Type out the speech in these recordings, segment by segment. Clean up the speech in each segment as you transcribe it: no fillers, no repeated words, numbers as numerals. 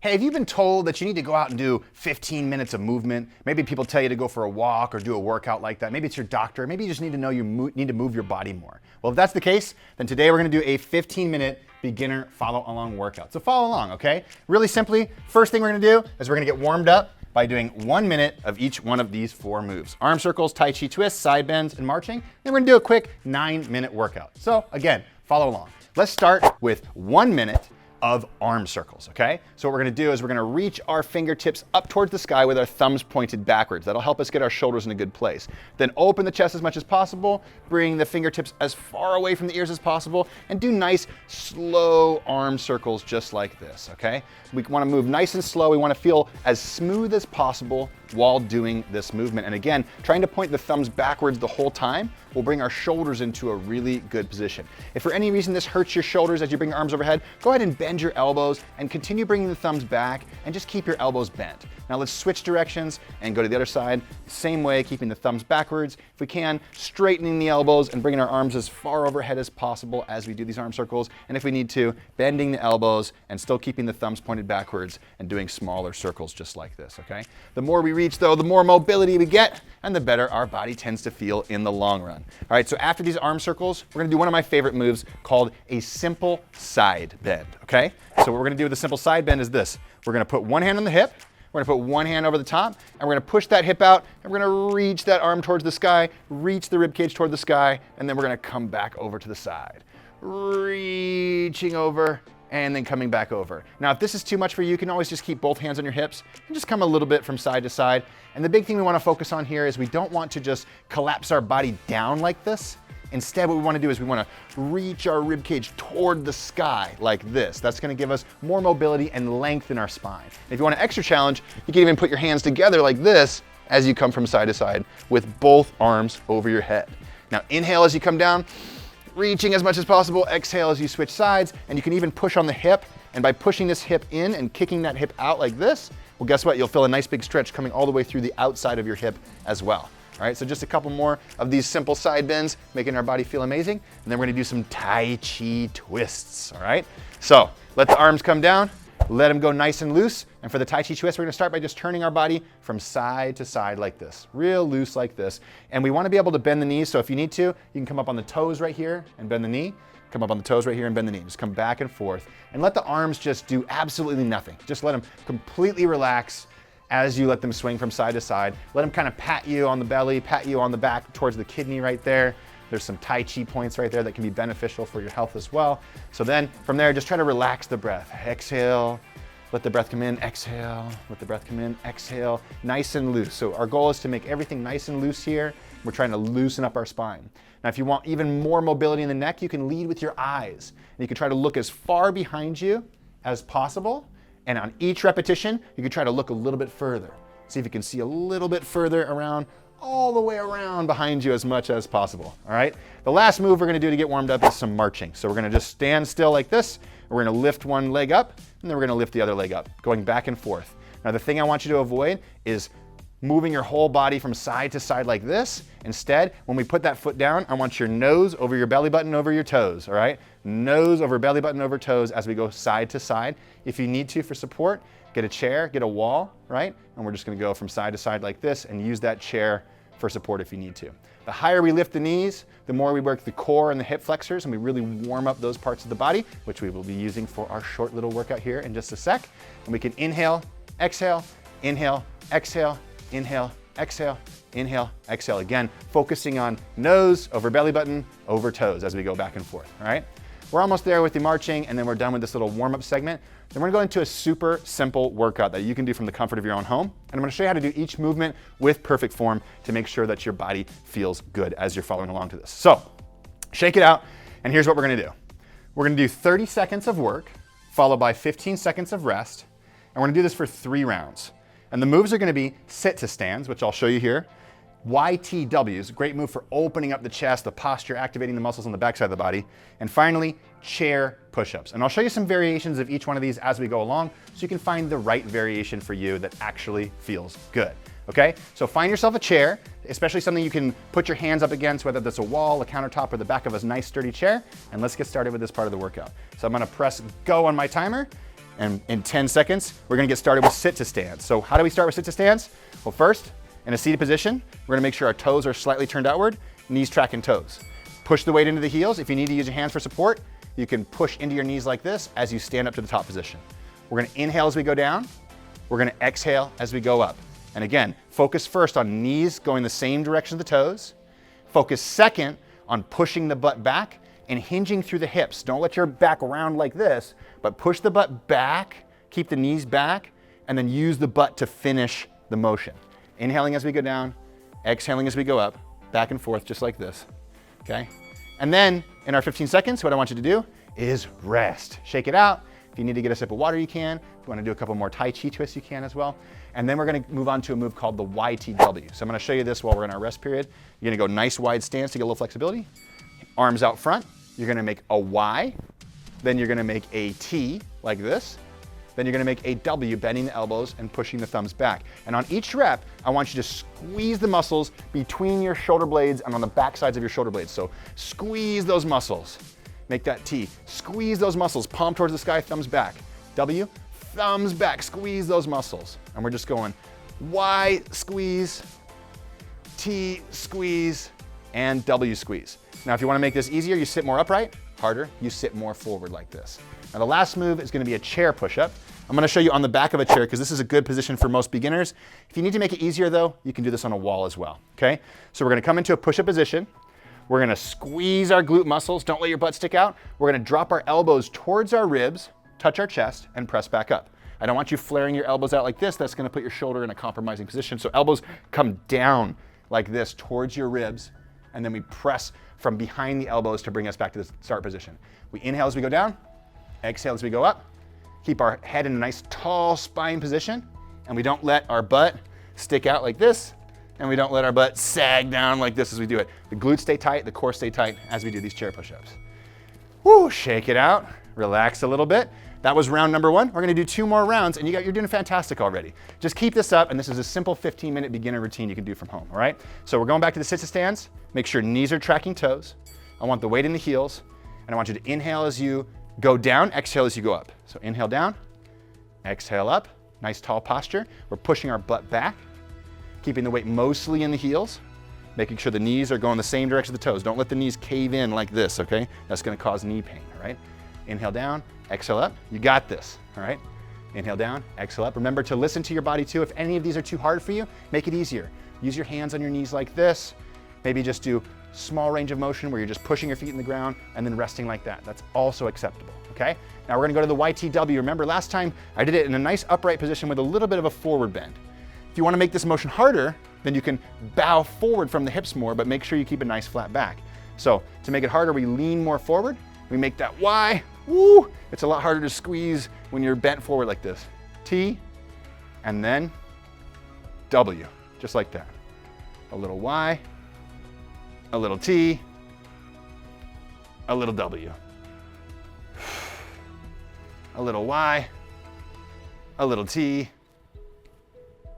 Hey, have you been told that you need to go out and do 15 minutes of movement? Maybe people tell you to go for a walk or do a workout like that. Maybe it's your doctor. Maybe you just need to know you need to move your body more. Well, if that's the case, then today we're gonna do a 15-minute beginner follow-along workout. So follow along, okay? Really simply, first thing we're gonna do is we're gonna get warmed up by doing 1 minute of each one of these 4 moves. Arm circles, Taichi Twist, side bends, and marching. Then we're gonna do a quick 9-minute workout. So again, follow along. Let's start with 1 minute of arm circles, okay? So what we're gonna do is we're gonna reach our fingertips up towards the sky with our thumbs pointed backwards. That'll help us get our shoulders in a good place. Then open the chest as much as possible, bring the fingertips as far away from the ears as possible, and do nice, slow arm circles just like this, okay? We wanna move nice and slow. We wanna feel as smooth as possible while doing this movement. And again, trying to point the thumbs backwards the whole time will bring our shoulders into a really good position. If for any reason this hurts your shoulders as you bring your arms overhead, go ahead and bend your elbows and continue bringing the thumbs back and just keep your elbows bent. Now let's switch directions and go to the other side. Same way, keeping the thumbs backwards. If we can, straightening the elbows and bringing our arms as far overhead as possible as we do these arm circles. And if we need to, bending the elbows and still keeping the thumbs pointed backwards and doing smaller circles just like this, okay? The more we reach though, the more mobility we get and the better our body tends to feel in the long run. All right, so after these arm circles, we're gonna do one of my favorite moves called a simple side bend, okay? So what we're gonna do with a simple side bend is this. We're gonna put one hand on the hip, we're gonna put one hand over the top, and we're gonna push that hip out, and we're gonna reach that arm towards the sky, reach the rib cage toward the sky, and then we're gonna come back over to the side. Reaching over, and then coming back over. Now, if this is too much for you, you can always just keep both hands on your hips and just come a little bit from side to side. And the big thing we wanna focus on here is we don't want to just collapse our body down like this. Instead, what we wanna do is we wanna reach our rib cage toward the sky like this. That's gonna give us more mobility and length in our spine. If you want an extra challenge, you can even put your hands together like this as you come from side to side with both arms over your head. Now, inhale as you come down, reaching as much as possible, exhale as you switch sides, and you can even push on the hip, and by pushing this hip in and kicking that hip out like this, well, guess what? You'll feel a nice big stretch coming all the way through the outside of your hip as well. All right, so just a couple more of these simple side bends, making our body feel amazing, and then we're gonna do some Taichi twists, all right? So let the arms come down, let them go nice and loose, and for the Taichi twist, we're gonna start by just turning our body from side to side like this, real loose like this. And we wanna be able to bend the knees, so if you need to, you can come up on the toes right here and bend the knee, come up on the toes right here and bend the knee. Just come back and forth, and let the arms just do absolutely nothing. Just let them completely relax as you let them swing from side to side. Let them kind of pat you on the belly, pat you on the back towards the kidney right there. There's some Tai Chi points right there that can be beneficial for your health as well. So then from there, just try to relax the breath. Exhale, let the breath come in, exhale, let the breath come in, exhale, nice and loose. So our goal is to make everything nice and loose here. We're trying to loosen up our spine. Now, if you want even more mobility in the neck, you can lead with your eyes. And you can try to look as far behind you as possible. And on each repetition, you can try to look a little bit further. See if you can see a little bit further around, all the way around behind you as much as possible, all right? The last move we're gonna do to get warmed up is some marching. So we're gonna just stand still like this, and we're gonna lift one leg up, and then we're gonna lift the other leg up, going back and forth. Now the thing I want you to avoid is moving your whole body from side to side like this. Instead, when we put that foot down, I want your nose over your belly button over your toes, all right? Nose over belly button over toes as we go side to side. If you need to for support, get a chair, get a wall, right? And we're just gonna go from side to side like this and use that chair for support if you need to. The higher we lift the knees, the more we work the core and the hip flexors, and we really warm up those parts of the body, which we will be using for our short little workout here in just a sec. And we can inhale, exhale, inhale, exhale, inhale, exhale, inhale, exhale. Again, focusing on nose over belly button, over toes as we go back and forth, all right? We're almost there with the marching, and then we're done with this little warm-up segment. Then we're gonna go into a super simple workout that you can do from the comfort of your own home. And I'm gonna show you how to do each movement with perfect form to make sure that your body feels good as you're following along to this. So, shake it out, and here's what we're gonna do. We're gonna do 30 seconds of work, followed by 15 seconds of rest, and we're gonna do this for 3 rounds. And the moves are gonna be sit to stands, which I'll show you here. YTWs, great move for opening up the chest, the posture, activating the muscles on the backside of the body. And finally, chair push-ups. And I'll show you some variations of each one of these as we go along so you can find the right variation for you that actually feels good, okay? So find yourself a chair, especially something you can put your hands up against, whether that's a wall, a countertop, or the back of a nice sturdy chair. And let's get started with this part of the workout. So I'm gonna press go on my timer, And in 10 seconds, we're gonna get started with sit to stands. So how do we start with sit to stands? Well, first, in a seated position, we're gonna make sure our toes are slightly turned outward, knees tracking toes. Push the weight into the heels. If you need to use your hands for support, you can push into your knees like this as you stand up to the top position. We're gonna inhale as we go down. We're gonna exhale as we go up. And again, focus first on knees going the same direction as the toes. Focus second on pushing the butt back and hinging through the hips. Don't let your back round like this, but push the butt back, keep the knees back, and then use the butt to finish the motion. Inhaling as we go down, exhaling as we go up, back and forth just like this, okay? And then in our 15 seconds, what I want you to do is rest. Shake it out. If you need to get a sip of water, you can. If you want to do a couple more Taichi twists, you can as well. And then we're going to move on to a move called the YTW. So I'm going to show you this while we're in our rest period. You're going to go nice wide stance to get a little flexibility. Arms out front. You're going to make a Y. Then you're going to make a T like this. Then you're going to make a W, bending the elbows and pushing the thumbs back. And on each rep, I want you to squeeze the muscles between your shoulder blades and on the back sides of your shoulder blades. So squeeze those muscles. Make that T. Squeeze those muscles. Palm towards the sky, thumbs back. W, thumbs back. Squeeze those muscles. And we're just going Y, squeeze, T, squeeze, and W, squeeze. Now, if you want to make this easier, you sit more upright. Harder, you sit more forward like this. Now, the last move is going to be a chair push-up. I'm going to show you on the back of a chair because this is a good position for most beginners. If you need to make it easier, though, you can do this on a wall as well, okay? So we're going to come into a push-up position. We're going to squeeze our glute muscles. Don't let your butt stick out. We're going to drop our elbows towards our ribs, touch our chest, and press back up. I don't want you flaring your elbows out like this. That's going to put your shoulder in a compromising position. So elbows come down like this towards your ribs, and then we press from behind the elbows to bring us back to the start position. We inhale as we go down, exhale as we go up. Keep our head in a nice tall spine position, and we don't let our butt stick out like this, and we don't let our butt sag down like this as we do it. The glutes stay tight, the core stay tight as we do these chair push-ups. Woo, shake it out, relax a little bit. That was round number one. We're gonna do 2 more rounds, and you're doing fantastic already. Just keep this up, and this is a simple 15-minute beginner routine you can do from home, all right? So we're going back to the sit-to stands. Make sure knees are tracking toes. I want the weight in the heels, and I want you to inhale as you go down, exhale as you go up. So inhale down, exhale up. Nice tall posture. We're pushing our butt back, keeping the weight mostly in the heels, making sure the knees are going the same direction as the toes. Don't let the knees cave in like this, okay? That's gonna cause knee pain, all right? Inhale down, exhale up. You got this, all right? Inhale down, exhale up. Remember to listen to your body too. If any of these are too hard for you, make it easier. Use your hands on your knees like this. Maybe just do small range of motion where you're just pushing your feet in the ground and then resting like that. That's also acceptable, okay? Now we're gonna go to the YTW. Remember last time I did it in a nice upright position with a little bit of a forward bend. If you wanna make this motion harder, then you can bow forward from the hips more, but make sure you keep a nice flat back. So to make it harder, we lean more forward. We make that Y. Woo! It's a lot harder to squeeze when you're bent forward like this. T, and then W, just like that. A little Y, a little T, a little W. A little Y, a little T,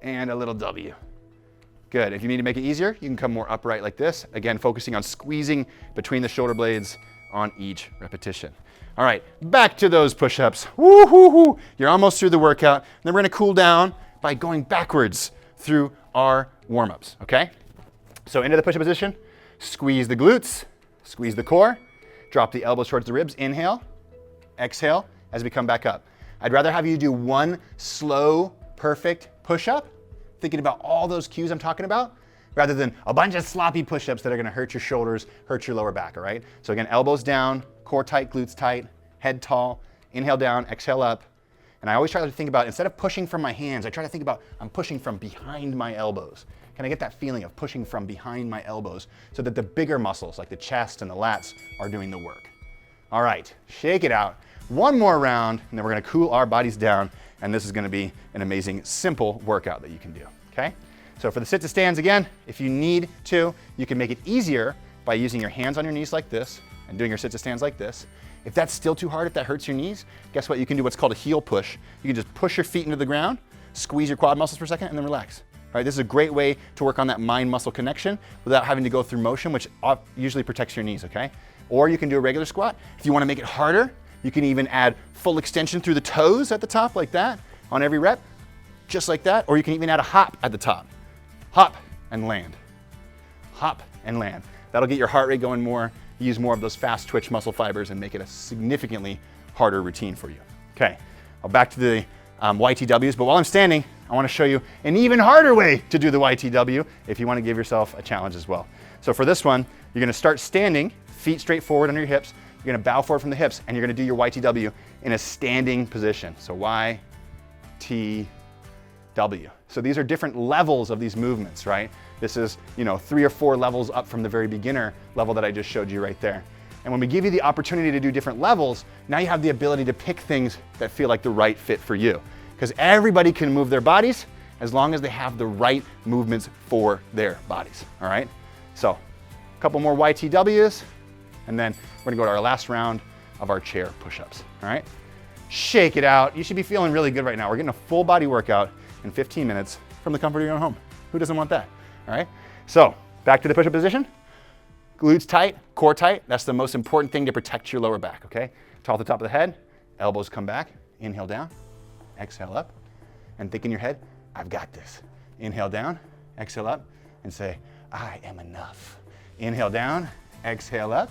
and a little W. Good. If you need to make it easier, you can come more upright like this. Again, focusing on squeezing between the shoulder blades on each repetition. All right, back to those push-ups. Woo-hoo-hoo. You're almost through the workout. Then we're gonna cool down by going backwards through our warm-ups, okay? So into the push-up position, squeeze the glutes, squeeze the core, drop the elbows towards the ribs, inhale, exhale as we come back up. I'd rather have you do one slow, perfect push-up, thinking about all those cues I'm talking about, rather than a bunch of sloppy push-ups that are gonna hurt your shoulders, hurt your lower back, all right? So again, elbows down, core tight, glutes tight, head tall, inhale down, exhale up. And I always try to think about, instead of pushing from my hands, I try to think about, I'm pushing from behind my elbows. Can I get that feeling of pushing from behind my elbows so that the bigger muscles, like the chest and the lats, are doing the work? All right, shake it out. One more round, and then we're gonna cool our bodies down, and this is gonna be an amazing, simple workout that you can do, okay? So for the sit to stands again, if you need to, you can make it easier by using your hands on your knees like this and doing your sit to stands like this. If that's still too hard, if that hurts your knees, guess what? You can do what's called a heel push. You can just push your feet into the ground, squeeze your quad muscles for a second, and then relax. All right, this is a great way to work on that mind-muscle connection without having to go through motion, which usually protects your knees, okay? Or you can do a regular squat. If you wanna make it harder, You can even add full extension through the toes at the top like that on every rep, just like that. Or you can even add a hop at the top. Hop and land. Hop and land. That'll get your heart rate going more, use more of those fast twitch muscle fibers and make it a significantly harder routine for you. Okay, well, back to the YTWs, but while I'm standing, I wanna show you an even harder way to do the YTW if you wanna give yourself a challenge as well. So for this one, you're gonna start standing, feet straight forward under your hips, you're gonna bow forward from the hips, and you're gonna do your YTW in a standing position. So YTW. So these are different levels of these movements, right? This is, 3 or 4 levels up from the very beginner level that I just showed you right there. And when we give you the opportunity to do different levels, now you have the ability to pick things that feel like the right fit for you. Because everybody can move their bodies as long as they have the right movements for their bodies, all right? So, a couple more YTWs, and then we're gonna go to our last round of our chair push-ups, all right? Shake it out. You should be feeling really good right now. We're getting a full body workout in 15 minutes from the comfort of your own home. Who doesn't want that, all right? So, back to the push-up position. Glutes tight, core tight. That's the most important thing to protect your lower back, okay? Tall at the top of the head, elbows come back, inhale down, exhale up, and think in your head, I've got this. Inhale down, exhale up, and say, I am enough. Inhale down, exhale up.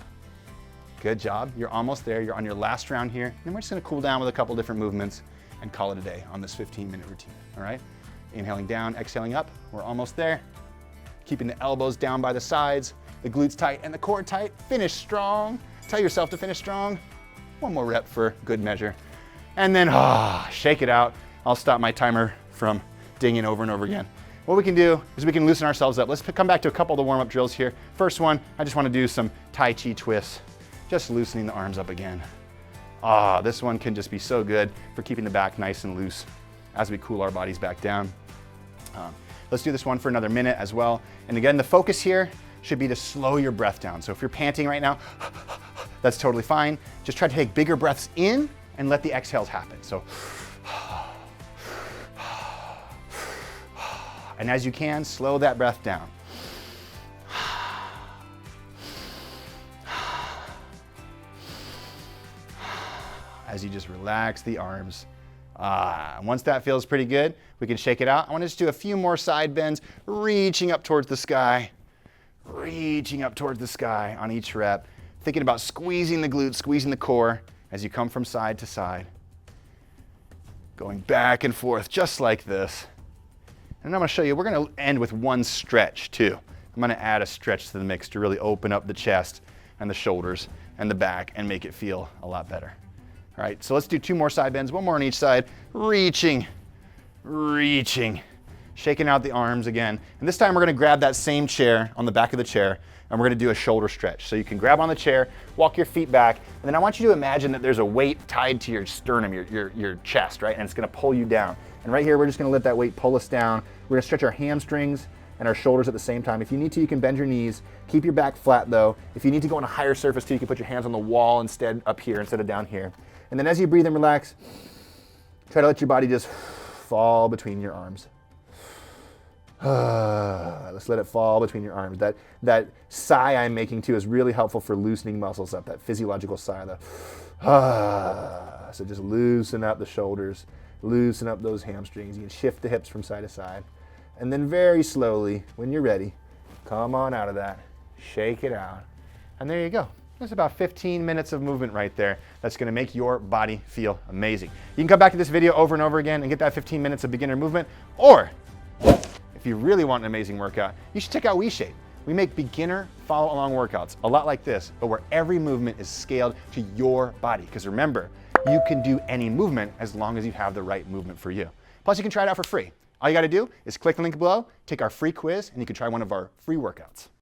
Good job, you're almost there. You're on your last round here. And we're just gonna cool down with a couple different movements and call it a day on this 15-minute routine, all right? Inhaling down, exhaling up, we're almost there. Keeping the elbows down by the sides, the glutes tight and the core tight. Finish strong. Tell yourself to finish strong. One more rep for good measure. And then shake it out. I'll stop my timer from dinging over and over again. What we can do is we can loosen ourselves up. Let's come back to a couple of the warm-up drills here. First one, I just wanna do some Taichi Twists. Just loosening the arms up again. This one can just be so good for keeping the back nice and loose as we cool our bodies back down. Let's do this one for another minute as well. And again, the focus here should be to slow your breath down. So if you're panting right now, that's totally fine. Just try to take bigger breaths in and let the exhales happen. So, and as you can, slow that breath down. As you just relax the arms. Once that feels pretty good, we can shake it out. I want to just do a few more side bends, reaching up towards the sky on each rep. Thinking about squeezing the glutes, squeezing the core as you come from side to side. Going back and forth just like this. And I'm going to show you, we're going to end with one stretch too. I'm going to add a stretch to the mix to really open up the chest and the shoulders and the back and make it feel a lot better. All right, so let's do 2 more side bends, 1 more on each side. Reaching, shaking out the arms again. And this time we're gonna grab that same chair on the back of the chair and we're gonna do a shoulder stretch. So you can grab on the chair, walk your feet back, and then I want you to imagine that there's a weight tied to your sternum, your chest, right? And it's gonna pull you down. And right here, we're just gonna let that weight pull us down. We're gonna stretch our hamstrings and our shoulders at the same time. If you need to, you can bend your knees. Keep your back flat though. If you need to go on a higher surface too, you can put your hands on the wall instead, up here instead of down here. And then as you breathe and relax, try to let your body just fall between your arms. Let's let it fall between your arms. That sigh I'm making too is really helpful for loosening muscles up, that physiological sigh. So just loosen up the shoulders, loosen up those hamstrings. You can shift the hips from side to side. And then very slowly, when you're ready, come on out of that, shake it out. And there you go. That's about 15 minutes of movement right there. That's gonna make your body feel amazing. You can come back to this video over and over again and get that 15 minutes of beginner movement. Or if you really want an amazing workout, you should check out WeShape. We make beginner follow along workouts, a lot like this, but where every movement is scaled to your body. Because remember, you can do any movement as long as you have the right movement for you. Plus you can try it out for free. All you gotta do is click the link below, take our free quiz, and you can try one of our free workouts.